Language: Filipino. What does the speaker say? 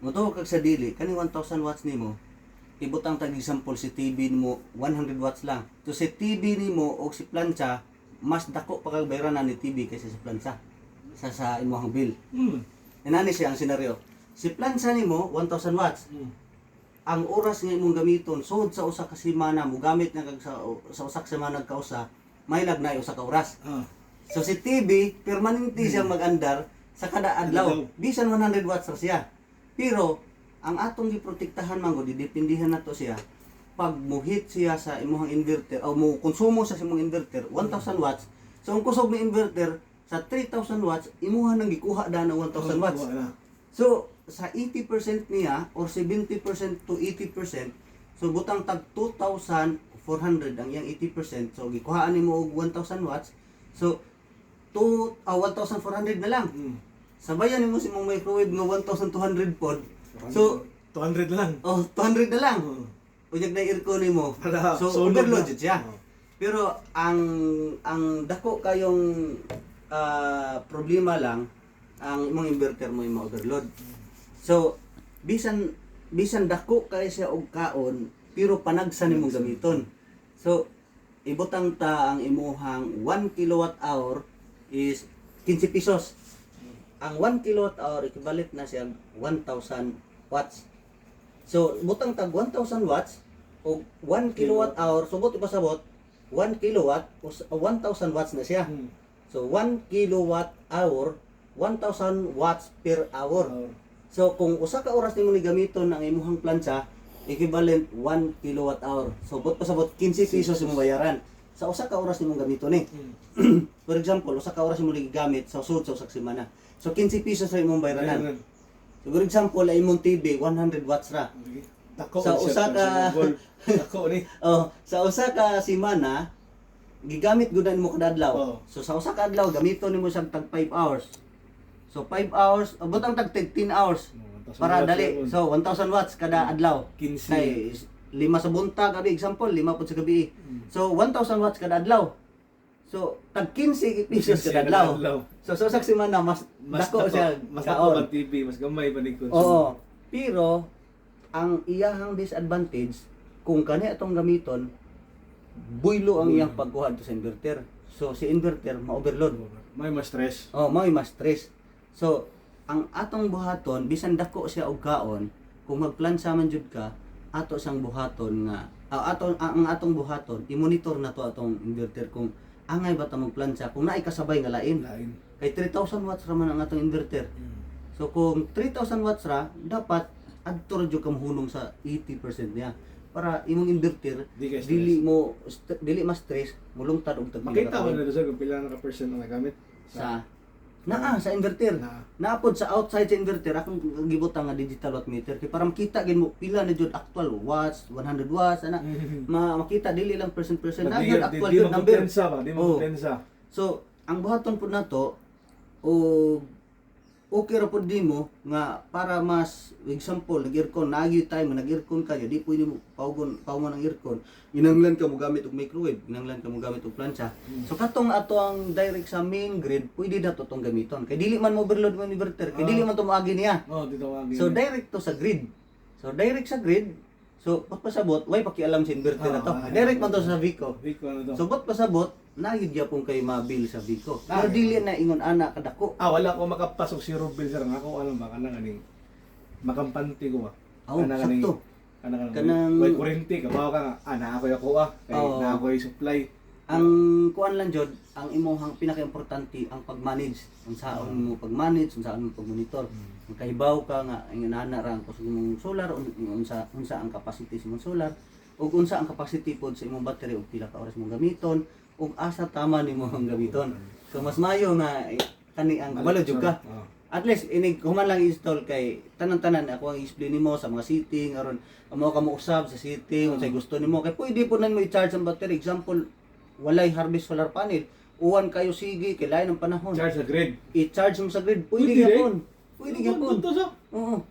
Moto kag sa dili kani 1000 watts nimo. Ibutang tag example si TV nimo 100 watts lang. So si TV nimo o si plancha mas dako pa kag bayranan ni TV kaysa sa plancha sa imong bill. Inani siya ang senaryo. Si plancha nimo 1000 watts. Ang oras nga imong gamiton sud sa usa ka semana mo gamit na kag sa usa ka semana kausa may lagnay usa ka oras. So si TV permanente siyang mag-andar sa kada adlaw. Bisan 100 watts ra siya. Pero ang atong giprotektahan man gud didepindihan nato siya pag muhit siya sa imong inverter o mo konsumo sa imong inverter 1000 watts. So ang kusog ni inverter sa 3000 watts imuha nang gikuha da na 1000 watts. So sa 80% niya or 70% to 80%, so butang tag 2,400 ang yang 80%. So gikuhaan nimo og 1,000 watts. So 1,400 na lang. Sabayan nimo si mong microwave nga 1,200 pod. So 200 lang. oh 200 na lang. Unyag na aircon nimo. So overload jud siya. Pero ang dako kayong problema lang ang imong inverter mo yung overload. So bisan dako kay siya og kaon pero panagsa nimong gamiton. So ibutang ta ang imuhang 1 kilowatt hour is 15 pesos. Ang 1 kilowatt hour equivalent na siya 1,000 watts. So butang tag 1,000 watts o 1 kilowatt hour subot ipasabot 1 kilowatt o 1,000 watts na siya. So 1 kilowatt hour 1,000 watts per hour. So kung usa ka oras nimo ni gamiton ang imong plancha equivalent 1 kilowatt hour. So bot pasabot 15 pesos imong bayaran sa usa ka oras nimong gamiton ni. For example, usa ka oras imong gigamit sa usod sa usa ka semana. So 15 pesos ra imong bayranan. So for example, ay imong TV 100 watts ra. Sa usa ka dako ni. oh, sa usa ka semana gigamit gud mo kada adlaw. So sa usa ka adlaw gamiton nimo siyang tag 5 hours. So 5 hours, butang tag 10 hours para dali. So 1,000 watts kada adlaw. 15. Kay 5 sa buntag, abi example, 5 pud sa gabi. So 1,000 watts kada adlaw. So tag 15 pesos kada adlaw. So sa usa ka semana mas dako siya, mas dako ang TV, mas gamay pa ni konsumo. Oo. Pero ang iyahang disadvantage kung kani atong gamiton buylo ang iyang pagkuha sa inverter. So si inverter ma-overload. May mas stress. Oh, may mas stress. So ang atong buhaton bisan dako siya og kaon, kung magplansa man jud ka, ato siyang buhaton nga ang atong buhaton i-monitor na to atong inverter kung angay ba ta magplansa kung naay kasabay nga lain. Kay 3,000 watts ra man ang atong inverter. So kung 3,000 watts ra, dapat adto ra jud ka mohunong sa 80% niya para imong inverter dili mas stress mulungtad og tag makita mo na sa kung pila na ka percent ang nagamit sa sa inverter. Naapod sa outside sa inverter akong gibutang nga digital wattmeter kay para makita gid mo pila na jud actual watts, 100 watts ana. Makita dili lang percent na jud actual jud number. Di mo potensa. So ang buhaton pud nato o okay ra pud nimo nga para mas example nag-aircon naagi time nag-aircon kayo di pwede mo paugon ang aircon inanglan ka mo gamit og microwave inanglan ka mo gamit og plancha. So katong ato ang direct sa main grid pwede na to tong gamiton kay dili man mo overload mo inverter kay dili man to moagi niya. Dito moagi. So direct to sa grid. So direct sa grid. So pagpasabot way pakialam sa inverter na to. Direct man to sa Vico. So bot pasabot nagid gyapon kay mabil sa Vico. Pero dili na ingon ana kadako. Wala ko makapasok si Rubil sir nga ako alam ba kanang aning makampante ko ba. Sakto. Kanang way kurente kabaw ka nga ana ako kay na ako supply. Ang kuan lang jud ang imong pinaka-importante ang pag-manage. Ang saan mo pag-manage, ang saan mo pag-monitor. Kahibaw ka nga inana ra ang kusog imong solar unsa ang capacity sa imong solar ug unsa ang capacity pod sa imong battery ug pila ka oras mong gamiton ug asa tama nimo ang gamiton. So mas mayo nga kani ang kabalo jud ka. At least inig human lang install kay tanan-tanan ako ang i-explain nimo sa mga setting aron amo ka mo usab sa setting unsay gusto nimo kay pwede po nan mo i-charge ang battery. Example, walay harvest solar panel. Uwan kayo sige kay lain ang panahon. Charge sa grid. I-charge mo sa grid. Pwede gyapon. Pwede gyapon. Oo.